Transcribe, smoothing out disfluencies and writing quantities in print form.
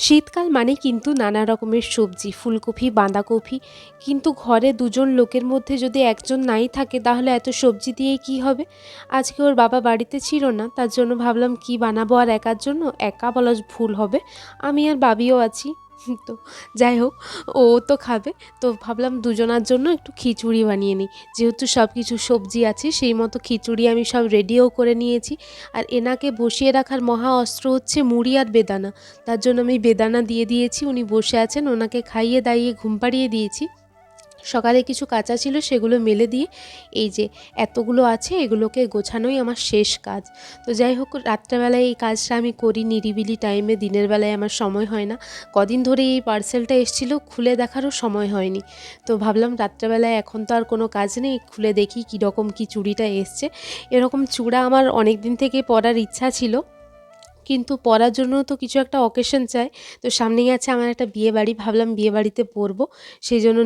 শীতকাল মানে কিন্তু নানা রকমের সবজি, ফুলকপি, বাঁধাকপি। কিন্তু ঘরে দুজন লোকের মধ্যে যদি একজন নাই থাকে তাহলে এত সবজি দিয়ে কি হবে? আজকে ওর বাবা বাড়িতে ছিল না, তার জন্য ভাবলাম কি বানাবো আর একার জন্য? একা বলা ভুল হবে, আমি আর বাবিও আছি। তো যাই হোক, ও তো খাবে। তো ভাবলাম দুজনার জন্য একটু খিচুড়ি বানিয়ে নিই। যেহেতু সব কিছু সবজি আছে সেই মতো খিচুড়ি আমি সব রেডিও করে নিয়েছি। আর এনাকে বসিয়ে রাখার মহা অস্ত্র হচ্ছে মুড়ি আর বেদানা। তার জন্য আমি বেদানা দিয়ে দিয়েছি, উনি বসে আছেন, ওনাকে খাইয়ে দাইয়ে ঘুম পাড়িয়ে দিয়েছি। সকালে কিছু কাঁচা ছিল সেগুলো মেলে দিয়ে এই যে এতগুলো আছে এগুলোকে গোছানোই আমার শেষ কাজ। তো যাই হোক, রাত্রেবেলায় এই কাজটা আমি করি নিরিবিলি টাইমে, দিনের বেলায় আমার সময় হয় না। কদিন ধরে এই পার্সেলটা এসেছিলো, খুলে দেখারও সময় হয়নি। তো ভাবলাম রাত্রেবেলায় এখন তো আর কোনো কাজ নেই, খুলে দেখি কীরকম কী চুড়িটা এসছে। এরকম চূড়া আমার অনেক দিন থেকে পরার ইচ্ছা ছিল, কিন্তু পরার জন্য তো কিছু একটা অকেশন চাই। তো সামনেই আছে আমার একটা বিয়ে বাড়ি, ভাবলাম বিয়ে বাড়িতে পরবো, সেই জন্য